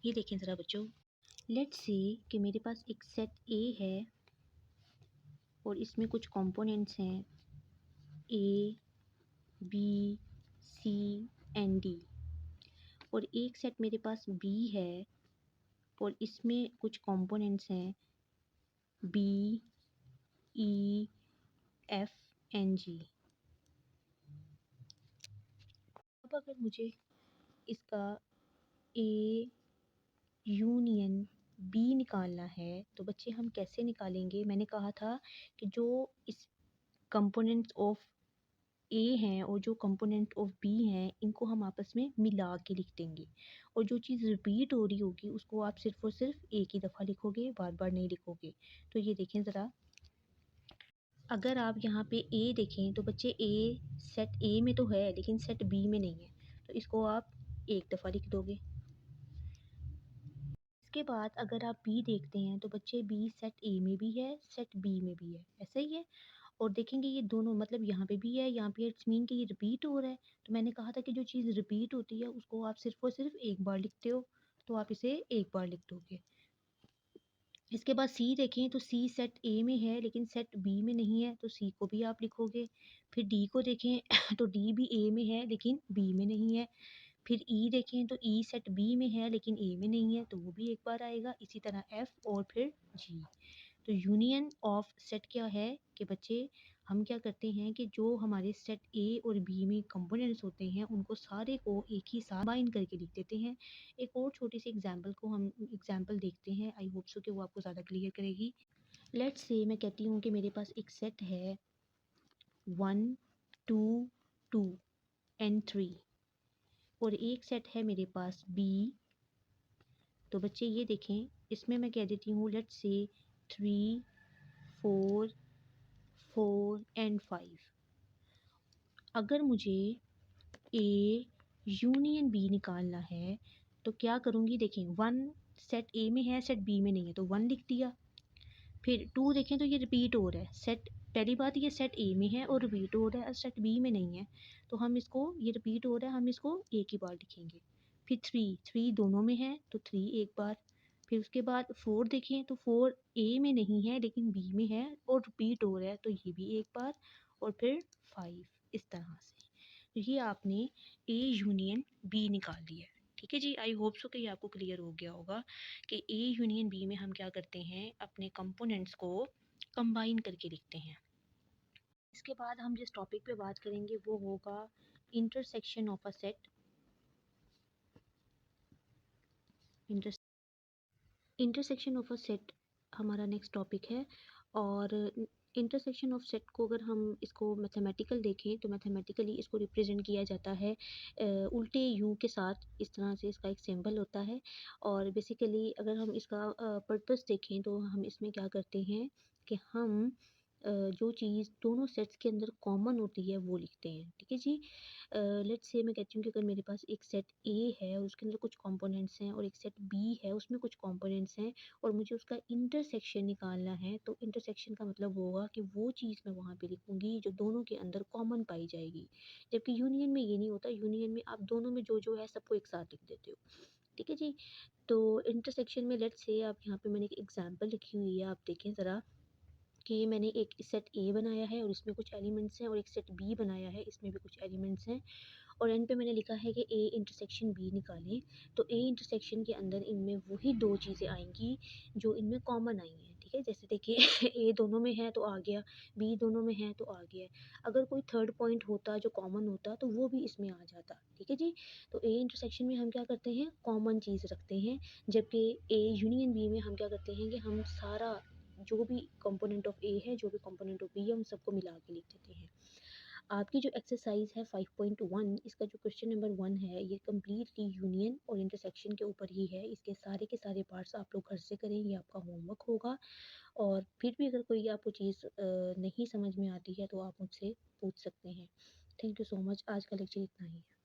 ये देखें ज़रा बच्चों, लेट्स से कि मेरे पास एक सेट ए है और इसमें कुछ कंपोनेंट्स हैं ए, बी, सी एंड डी, और एक सेट मेरे पास बी है और इसमें कुछ कंपोनेंट्स हैं बी, ई, एफ एंड जी। अब अगर मुझे इसका ए यूनियन बी निकालना है तो बच्चे हम कैसे निकालेंगे? मैंने कहा था कि जो इस कंपोनेंट्स ऑफ ए हैं और जो कंपोनेंट ऑफ बी हैं इनको हम आपस में मिला के लिख देंगे, और जो चीज़ रिपीट हो रही होगी उसको आप सिर्फ और सिर्फ एक ही दफ़ा लिखोगे, बार बार नहीं लिखोगे। तो ये देखें ज़रा, अगर आप यहाँ पे ए देखें तो बच्चे ए सेट ए में तो है लेकिन सेट बी में नहीं है, तो इसको आप एक दफ़ा लिख दोगे। इसके बाद अगर आप बी देखते हैं तो बच्चे बी सेट ए में भी है, सेट बी में भी है, ऐसा ही है। और देखेंगे ये दोनों मतलब यहाँ पे भी है, यहाँ पे इट्स मीन कि ये रिपीट हो रहा है। तो मैंने कहा था कि जो चीज़ रिपीट होती है उसको आप सिर्फ और सिर्फ एक बार लिखते हो, तो आप इसे एक बार लिख दोगे। इसके बाद सी देखें तो सी सेट ए में है लेकिन सेट बी में नहीं है, तो सी को भी आप लिखोगे। फिर डी को देखें तो डी भी ए में है लेकिन बी में नहीं है। फिर ई देखें तो ई सेट बी में है लेकिन ए में नहीं है, तो वो भी एक बार आएगा। इसी तरह एफ और फिर जी। तो यूनियन ऑफ सेट क्या है कि बच्चे हम क्या करते हैं कि जो हमारे सेट ए और बी में कंपोनेंट्स होते हैं उनको सारे को एक ही साथ बाइंड करके लिख देते हैं। एक और छोटी सी एग्जांपल को हम एग्जांपल देखते हैं, आई होप सो कि वो आपको ज़्यादा क्लियर करेगी। लेट्स से मैं कहती हूँ कि मेरे पास एक सेट है 1, 2, 2 एंड 3, और एक सेट है मेरे पास बी। तो बच्चे ये देखें, इसमें मैं कह देती हूँ लेट्स से 3, 4, 4 एंड 5। अगर मुझे ए यूनियन बी निकालना है तो क्या करूँगी? देखें 1 सेट ए में है, सेट बी में नहीं है, तो 1 लिख दिया। फिर 2 देखें तो ये रिपीट हो रहा है, सेट पहली बात ये सेट ए में है और रिपीट हो रहा है और सेट बी में नहीं है, तो हम इसको, ये रिपीट हो रहा है, हम इसको एक ही बार लिखेंगे। फिर 3 दोनों में है तो 3 एक बार। फिर उसके बाद 4 देखें तो 4 ए में नहीं है लेकिन बी में है और रिपीट हो रहा है, तो ये भी एक बार। और फिर 5, इस तरह से। तो ये आपने ए यूनियन बी निकाल लिया है। ठीक है जी, आई होप सो कि ये आपको क्लियर हो गया होगा कि ए यूनियन बी में हम क्या करते हैं, अपने कंपोनेंट्स को कंबाइन करके लिखते हैं। इसके बाद हम जिस टॉपिक पे बात करेंगे वो होगा intersection of a set. Intersection of a set हमारा नेक्स्ट टॉपिक है। और इंटरसेक्शन ऑफ सेट को अगर हम इसको मैथमेटिकल देखें तो मैथमेटिकली इसको रिप्रेजेंट किया जाता है उल्टे यू के साथ, इस तरह से इसका एक सिंबल होता है। और बेसिकली अगर हम इसका पर्पस देखें तो हम इसमें क्या करते हैं कि हम जो चीज़ दोनों सेट्स के अंदर कॉमन होती है वो लिखते हैं। ठीक है जी, लेट्स से मैं कहती हूँ कि अगर मेरे पास एक सेट ए है और उसके अंदर कुछ कंपोनेंट्स हैं और एक सेट बी है उसमें कुछ कंपोनेंट्स हैं और मुझे उसका इंटरसेक्शन निकालना है, तो इंटरसेक्शन का मतलब होगा कि वो चीज़ मैं वहाँ पे लिखूँगी जो दोनों के अंदर कॉमन पाई जाएगी। जबकि यूनियन में ये नहीं होता, यूनियन में आप दोनों में जो जो है सबको एक साथ लिख देते हो। ठीक है जी, तो इंटरसेक्शन में लेट्स से आप यहाँ पे मैंने एक एग्जाम्पल लिखी हुई है, आप देखें ज़रा कि मैंने एक सेट ए बनाया है और इसमें कुछ एलिमेंट्स हैं और एक सेट बी बनाया है, इसमें भी कुछ एलिमेंट्स हैं। और एंड पे मैंने लिखा है कि ए इंटरसेक्शन बी निकालें। तो ए इंटरसेक्शन के अंदर इनमें वही दो चीज़ें आएंगी जो इनमें कॉमन आई हैं। ठीक है, जैसे देखिए ए दोनों में है तो आ गया, बी दोनों में है तो आ गया। अगर कोई थर्ड पॉइंट होता जो कॉमन होता तो वो भी इसमें आ जाता। ठीक है जी, तो ए इंटरसेक्शन में हम क्या करते हैं, कॉमन चीज़ रखते हैं, जबकि ए यूनियन बी में हम क्या करते हैं कि हम सारा जो भी कंपोनेंट ऑफ ए है, जो भी कंपोनेंट ऑफ बी है, उन सबको मिला के लिख देते हैं। आपकी जो एक्सरसाइज है 5.1, इसका जो क्वेश्चन नंबर 1 है ये कम्प्लीटली यूनियन और इंटरसेक्शन के ऊपर ही है। इसके सारे के सारे पार्ट्स आप लोग घर से करें, ये आपका होमवर्क होगा। और फिर भी अगर कोई आपको चीज़ नहीं समझ में आती है तो आप मुझसे पूछ सकते हैं। थैंक यू सो मच, आज का लेक्चर इतना ही है।